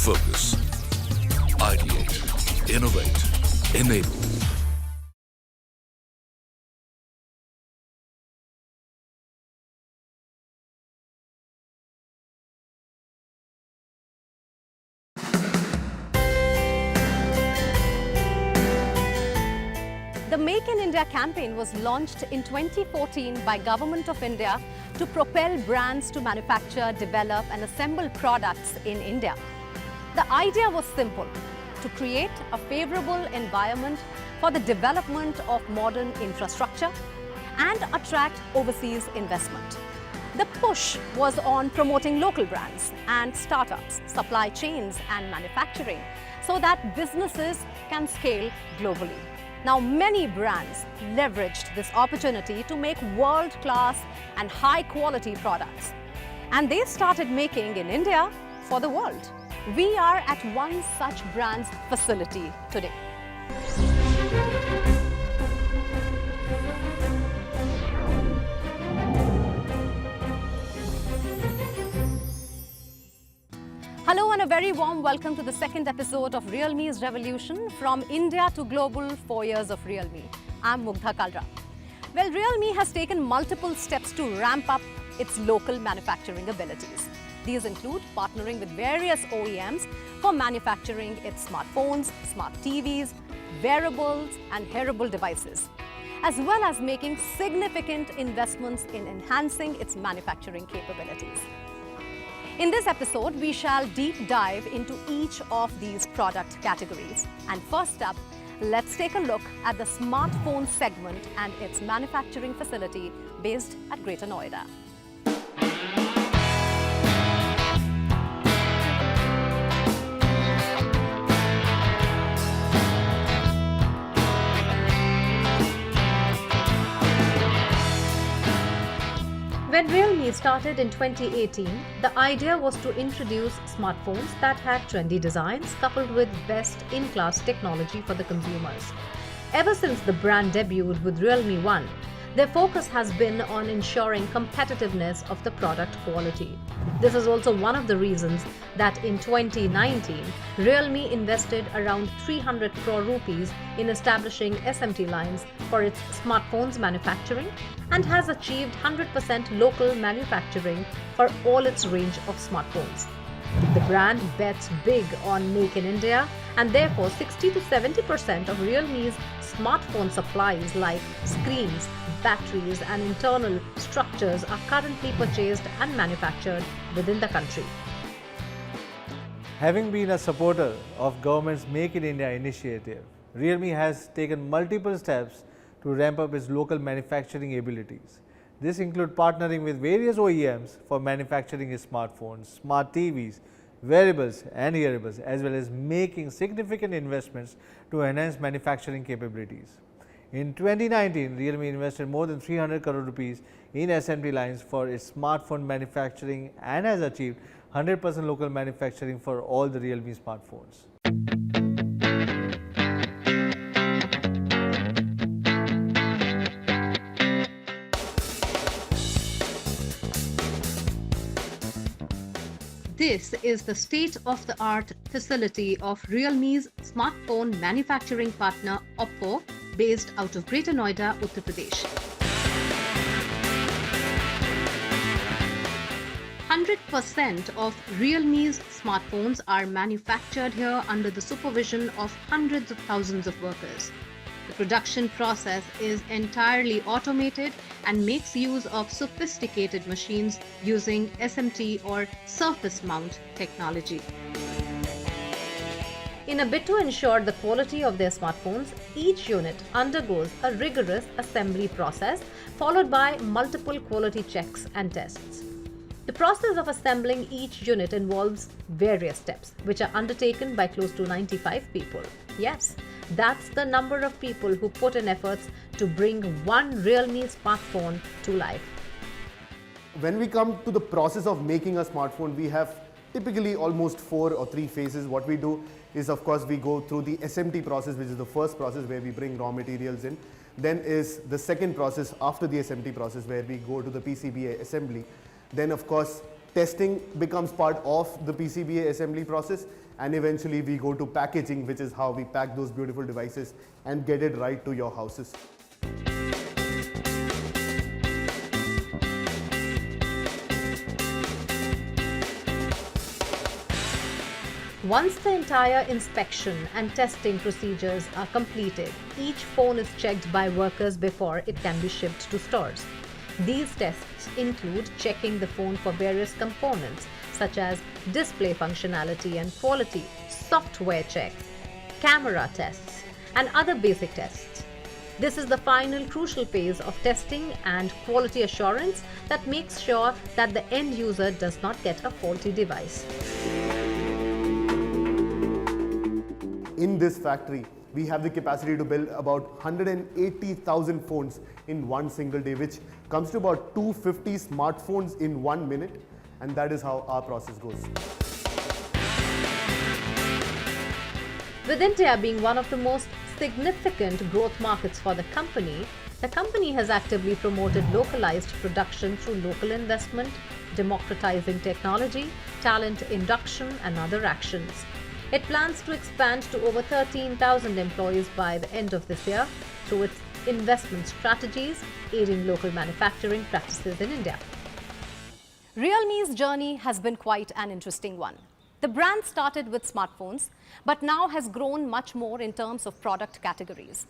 Focus. Ideate. Innovate. Enable. The Make in India campaign was launched in 2014 by Government of India to propel brands to manufacture, develop and assemble products in India. The idea was simple: to create a favorable environment for the development of modern infrastructure and attract overseas investment. The push was on promoting local brands and startups, supply chains and manufacturing so that businesses can scale globally. Now, many brands leveraged this opportunity to make world-class and high-quality products. And they started making in India for the world. We are at one such brand's facility today. Hello and a very warm welcome to the second episode of Realme's Revolution, from India to global, 4 years of Realme. I'm Mugdha Kalra. Well, Realme has taken multiple steps to ramp up its local manufacturing abilities. These include partnering with various OEMs for manufacturing its smartphones, smart TVs, wearables and hearable devices, as well as making significant investments in enhancing its manufacturing capabilities. In this episode, we shall deep dive into each of these product categories. And first up, let's take a look at the smartphone segment and its manufacturing facility based at Greater Noida. When Realme started in 2018, the idea was to introduce smartphones that had trendy designs coupled with best-in-class technology for the consumers. Ever since the brand debuted with Realme One, their focus has been on ensuring competitiveness of the product quality. This is also one of the reasons that in 2019, Realme invested around 300 crore rupees in establishing SMT lines for its smartphones manufacturing and has achieved 100% local manufacturing for all its range of smartphones. The brand bets big on Make in India, and therefore 60 to 70% of Realme's smartphone supplies like screens, batteries and internal structures are currently purchased and manufactured within the country. Having been a supporter of government's Make in India initiative, Realme has taken multiple steps to ramp up its local manufacturing abilities. This includes partnering with various OEMs for manufacturing its smartphones, smart TVs, wearables and hearables, as well as making significant investments to enhance manufacturing capabilities. In 2019, Realme invested more than 300 crore rupees in SMT lines for its smartphone manufacturing and has achieved 100% local manufacturing for all the Realme smartphones. This is the state-of-the-art facility of Realme's smartphone manufacturing partner Oppo, based out of Greater Noida, Uttar Pradesh. 100% of Realme's smartphones are manufactured here under the supervision of hundreds of thousands of workers. The production process is entirely automated and makes use of sophisticated machines using SMT or surface mount technology. In a bid to ensure the quality of their smartphones, each unit undergoes a rigorous assembly process followed by multiple quality checks and tests. The process of assembling each unit involves various steps, which are undertaken by close to 95 people. Yes, that's the number of people who put in efforts to bring one Realme smartphone to life. When we come to the process of making a smartphone, we have typically almost 4 or 3 phases. What we do is, of course, we go through the SMT process, which is the first process where we bring raw materials in. Then is the second process after the SMT process, where we go to the PCBA assembly. Then of course, testing becomes part of the PCBA assembly process, and eventually we go to packaging, which is how we pack those beautiful devices and get it right to your houses. Once the entire inspection and testing procedures are completed, each phone is checked by workers before it can be shipped to stores. These tests include checking the phone for various components such as display functionality and quality, software checks, camera tests, and other basic tests. This is the final crucial phase of testing and quality assurance that makes sure that the end user does not get a faulty device. In this factory, we have the capacity to build about 180,000 phones in one single day, which comes to about 250 smartphones in 1 minute, and that is how our process goes. With India being one of the most significant growth markets for the company has actively promoted localized production through local investment, democratizing technology, talent induction, and other actions. It plans to expand to over 13,000 employees by the end of this year through its investment strategies, aiding local manufacturing practices in India. Realme's journey has been quite an interesting one. The brand started with smartphones, but now has grown much more in terms of product categories.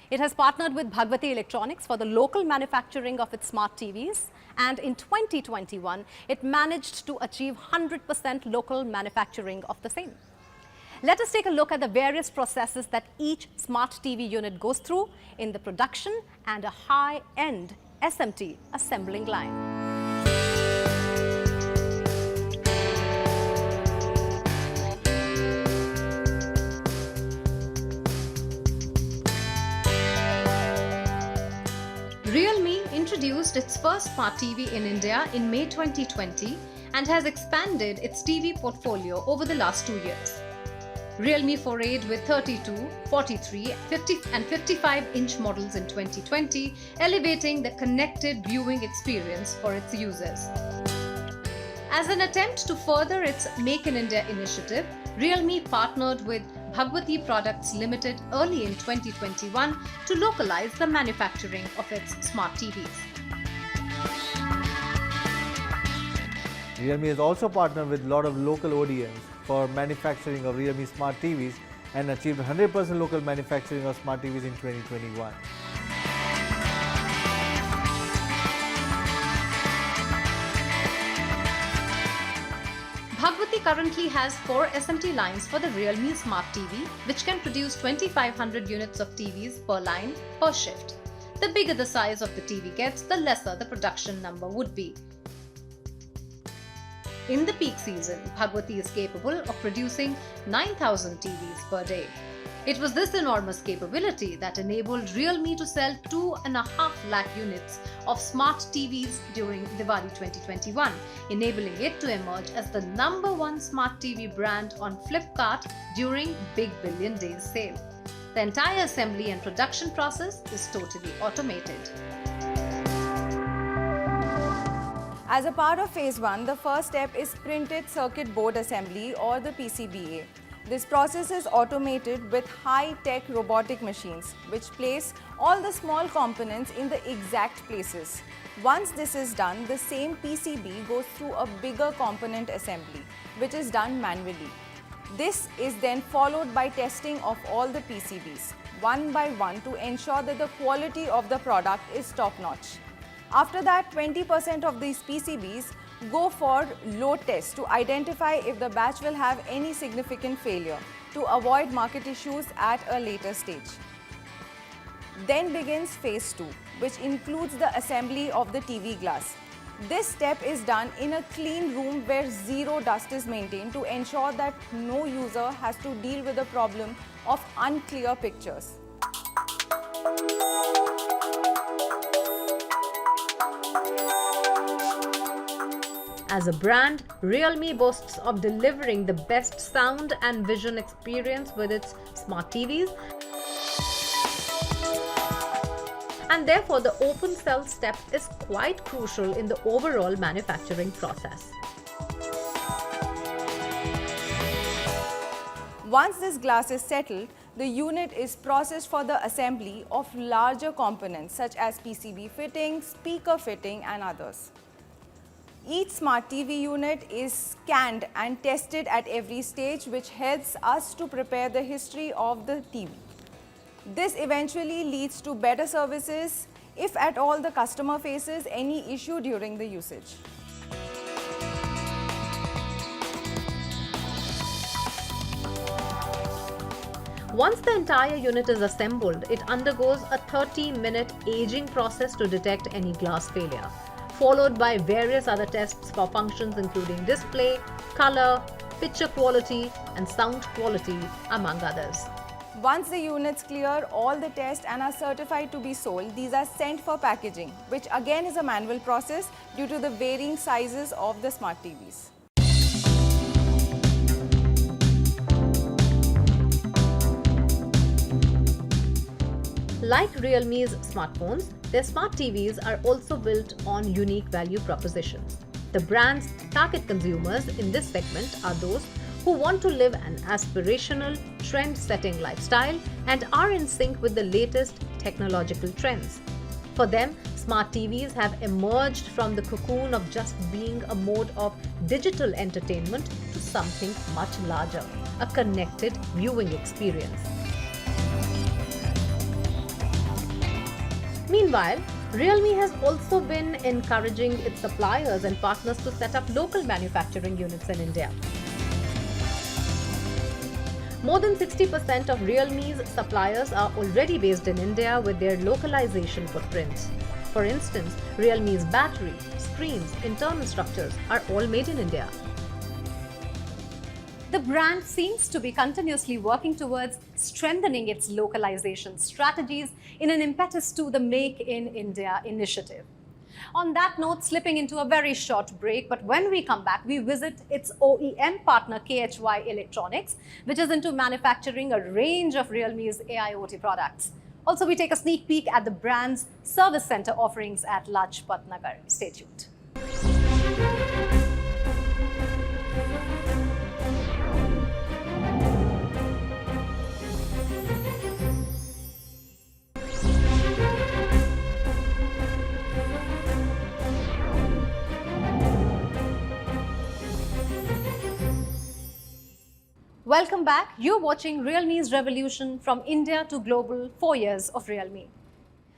It has partnered with Bhagwati Electronics for the local manufacturing of its smart TVs, and in 2021, it managed to achieve 100% local manufacturing of the same. Let us take a look at the various processes that each smart TV unit goes through in the production and a high-end SMT assembling line. Realme introduced its first smart TV in India in May 2020 and has expanded its TV portfolio over the last 2 years. Realme forayed with 32, 43, 50 and 55-inch models in 2020, elevating the connected viewing experience for its users. As an attempt to further its Make in India initiative, Realme partnered with Bhagwati Products Limited early in 2021 to localize the manufacturing of its smart TVs. Realme has also partnered with a lot of local ODMs for manufacturing of Realme smart TVs and achieved 100% local manufacturing of smart TVs in 2021. Bhagwati currently has 4 SMT lines for the Realme Smart TV, which can produce 2,500 units of TVs per line per shift. The bigger the size of the TV gets, the lesser the production number would be. In the peak season, Bhagwati is capable of producing 9,000 TVs per day. It was this enormous capability that enabled Realme to sell 2.5 lakh units of smart TVs during Diwali 2021, enabling it to emerge as the #1 smart TV brand on Flipkart during Big Billion Days sale. The entire assembly and production process is totally automated. As a part of Phase 1, the first step is printed circuit board assembly or the PCBA. This process is automated with high-tech robotic machines which place all the small components in the exact places. Once this is done, the same PCB goes through a bigger component assembly which is done manually. This is then followed by testing of all the PCBs one by one to ensure that the quality of the product is top-notch. After that, 20% of these PCBs go for load tests to identify if the batch will have any significant failure to avoid market issues at a later stage. Then begins Phase 2, which includes the assembly of the TV glass. This step is done in a clean room where zero dust is maintained to ensure that no user has to deal with the problem of unclear pictures. As a brand, Realme boasts of delivering the best sound and vision experience with its smart TVs. and therefore the open cell step is quite crucial in the overall manufacturing process. Once this glass is settled, the unit is processed for the assembly of larger components such as PCB fitting, speaker fitting and others. Each smart TV unit is scanned and tested at every stage, which helps us to prepare the history of the TV. This eventually leads to better services if at all the customer faces any issue during the usage. Once the entire unit is assembled, it undergoes a 30-minute aging process to detect any glass failure, followed by various other tests for functions including display, color, picture quality and sound quality, among others. Once the units clear all the tests and are certified to be sold, these are sent for packaging, which again is a manual process due to the varying sizes of the smart TVs. Like Realme's smartphones, their smart TVs are also built on unique value propositions. The brand's target consumers in this segment are those who want to live an aspirational, trend-setting lifestyle and are in sync with the latest technological trends. For them, smart TVs have emerged from the cocoon of just being a mode of digital entertainment to something much larger, a connected viewing experience. Meanwhile, Realme has also been encouraging its suppliers and partners to set up local manufacturing units in India. More than 60% of Realme's suppliers are already based in India with their localization footprints. For instance, Realme's battery, screens, internal structures are all made in India. The brand seems to be continuously working towards strengthening its localization strategies in an impetus to the Make in India initiative. On that note, slipping into a very short break, but when we come back, we visit its OEM partner KHY Electronics, which is into manufacturing a range of Realme's AIoT products. Also, we take a sneak peek at the brand's service center offerings at Lajpat Nagar. Stay tuned. Welcome back. You're watching Realme's revolution from India to global, 4 years of Realme.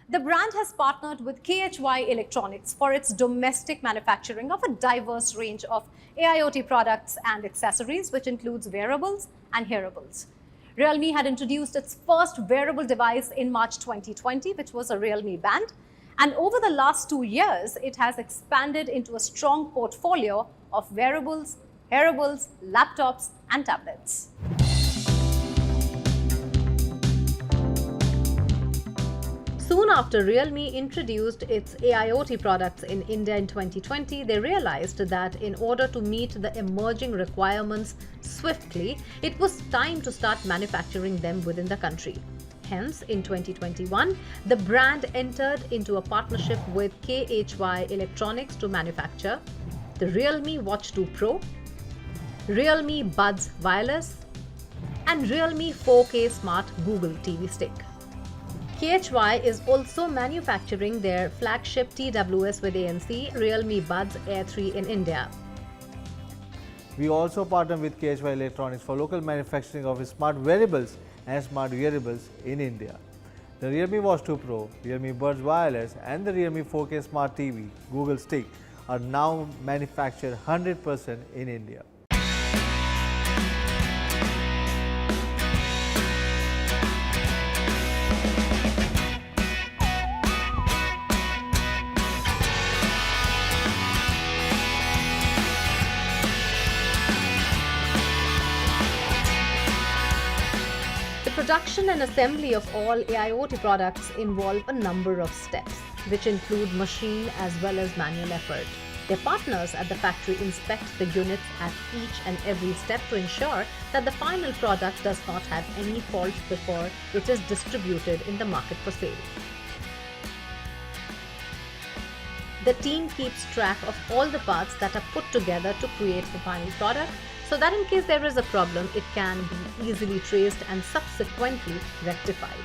The brand has partnered with KHY Electronics for its domestic manufacturing of a diverse range of AIoT products and accessories, which includes wearables and hearables. Realme had introduced its first wearable device in March 2020, which was a Realme Band. And over the last 2 years, it has expanded into a strong portfolio of wearables, hearables, laptops, and tablets. Soon after Realme introduced its AIoT products in India in 2020, they realized that in order to meet the emerging requirements swiftly, it was time to start manufacturing them within the country. Hence, in 2021, the brand entered into a partnership with KHY Electronics to manufacture the Realme Watch 2 Pro, Realme Buds Wireless, and Realme 4K Smart Google TV Stick. KHY is also manufacturing their flagship TWS with ANC, Realme Buds Air 3 in India. We also partner with KHY Electronics for local manufacturing of smart wearables and smart wearables in India. The Realme Watch 2 Pro, Realme Buds Wireless and the Realme 4K Smart TV Google Stick are now manufactured 100% in India. Production and assembly of all AIoT products involve a number of steps, which include machine as well as manual effort. Their partners at the factory inspect the units at each and every step to ensure that the final product does not have any faults before it is distributed in the market for sale. The team keeps track of all the parts that are put together to create the final product, so that in case there is a problem, it can be easily traced and subsequently rectified.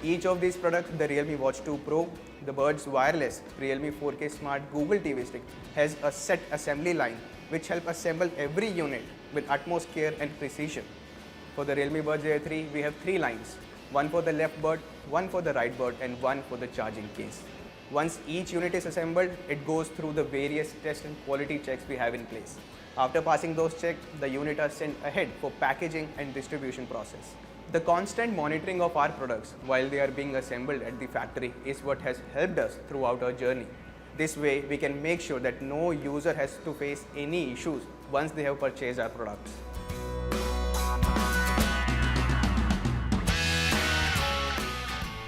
Each of these products, the Realme Watch 2 Pro, the Buds Wireless, Realme 4K Smart Google TV Stick, has a set assembly line which help assemble every unit with utmost care and precision. For the Realme Buds Air 3, we have 3 lines, one for the left bud, one for the right bud, and one for the charging case. Once each unit is assembled, it goes through the various test and quality checks we have in place. After passing those checks, the unit are sent ahead for packaging and distribution process. The constant monitoring of our products while they are being assembled at the factory is what has helped us throughout our journey. This way, we can make sure that no user has to face any issues once they have purchased our products.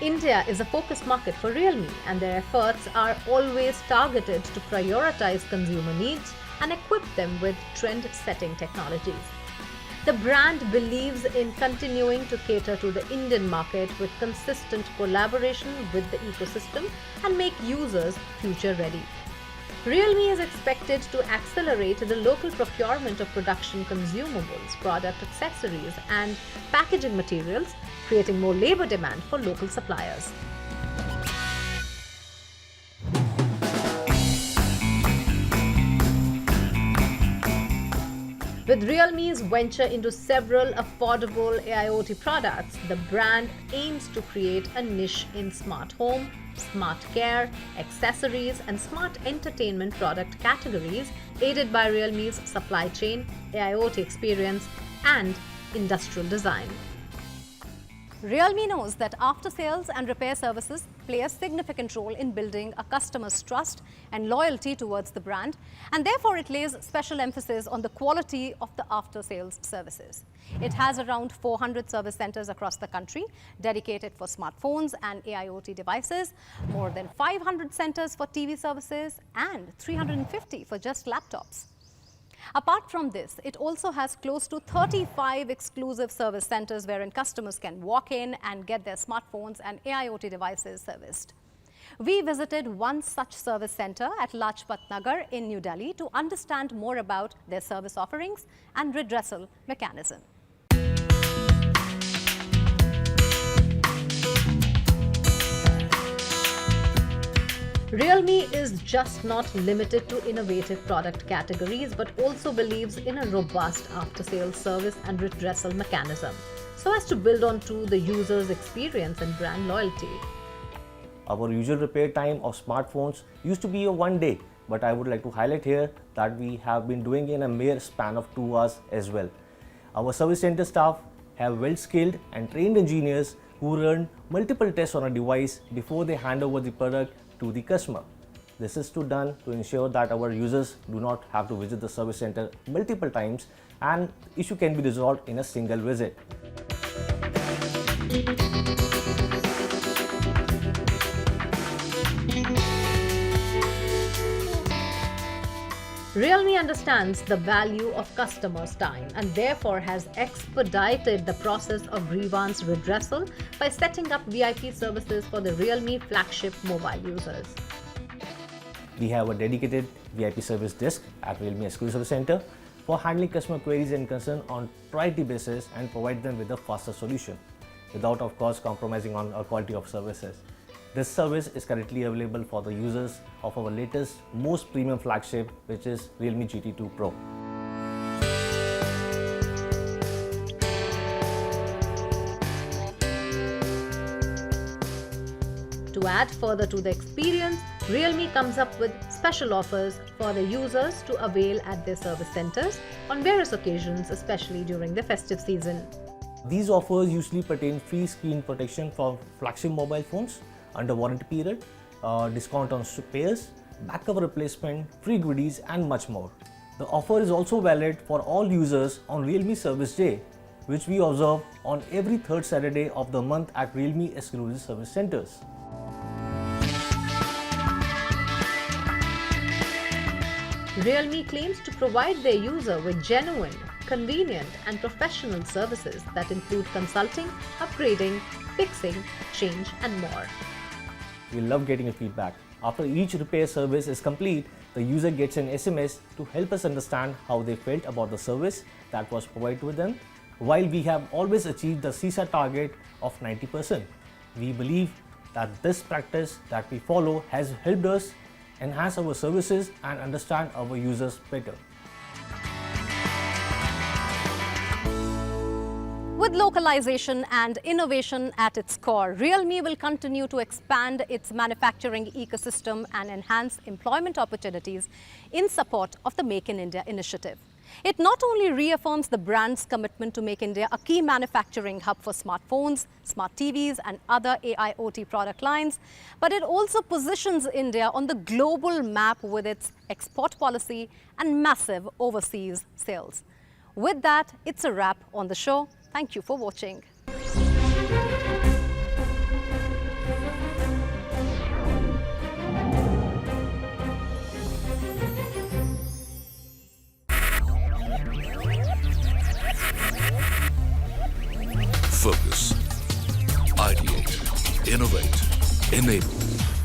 India is a focus market for Realme, and their efforts are always targeted to prioritize consumer needs and equip them with trend-setting technologies. The brand believes in continuing to cater to the Indian market with consistent collaboration with the ecosystem and make users future-ready. Realme is expected to accelerate the local procurement of production consumables, product accessories, and packaging materials, creating more labor demand for local suppliers. With Realme's venture into several affordable AIoT products, the brand aims to create a niche in smart home, smart care, accessories, and smart entertainment product categories, aided by Realme's supply chain, AIoT experience, and industrial design. Realme knows that after-sales and repair services play a significant role in building a customer's trust and loyalty towards the brand, and therefore it lays special emphasis on the quality of the after-sales services. It has around 400 service centers across the country dedicated for smartphones and AIoT devices, more than 500 centers for TV services, and 350 for just laptops. Apart from this, it also has close to 35 exclusive service centers wherein customers can walk in and get their smartphones and AIoT devices serviced. We visited one such service center at Lajpat Nagar in New Delhi to understand more about their service offerings and redressal mechanism. Realme is just not limited to innovative product categories, but also believes in a robust after-sales service and redressal mechanism, so as to build on to the user's experience and brand loyalty. Our usual repair time of smartphones used to be a 1 day, but I would like to highlight here that we have been doing in a mere span of 2 hours as well. Our service center staff have well-skilled and trained engineers who run multiple tests on a device before they hand over the product to the customer. This is done to ensure that our users do not have to visit the service center multiple times and issue can be resolved in a single visit. Realme understands the value of customers' time and therefore has expedited the process of grievance redressal by setting up VIP services for the Realme flagship mobile users. We have a dedicated VIP service desk at Realme Exclusive Center for handling customer queries and concerns on priority basis and provide them with a faster solution without of course compromising on our quality of services. This service is currently available for the users of our latest, most premium flagship, which is Realme GT2 Pro. To add further to the experience, Realme comes up with special offers for the users to avail at their service centers on various occasions, especially during the festive season. These offers usually pertain free screen protection for flagship mobile phones under warranty period, discount on spares, back cover replacement, free goodies and much more. The offer is also valid for all users on Realme Service Day, which we observe on every third Saturday of the month at Realme exclusive service centers. Realme claims to provide their user with genuine, convenient and professional services that include consulting, upgrading, fixing, change and more. We love getting your feedback. After each repair service is complete, the user gets an SMS to help us understand how they felt about the service that was provided with them. While we have always achieved the CSAT target of 90%, we believe that this practice that we follow has helped us enhance our services and understand our users better. With localization and innovation at its core, Realme will continue to expand its manufacturing ecosystem and enhance employment opportunities in support of the Make in India initiative. It not only reaffirms the brand's commitment to make India a key manufacturing hub for smartphones, smart TVs and other AIoT product lines, but it also positions India on the global map with its export policy and massive overseas sales. With that, it's a wrap on the show. Thank you for watching. Focus. Ideate. Innovate. Enable.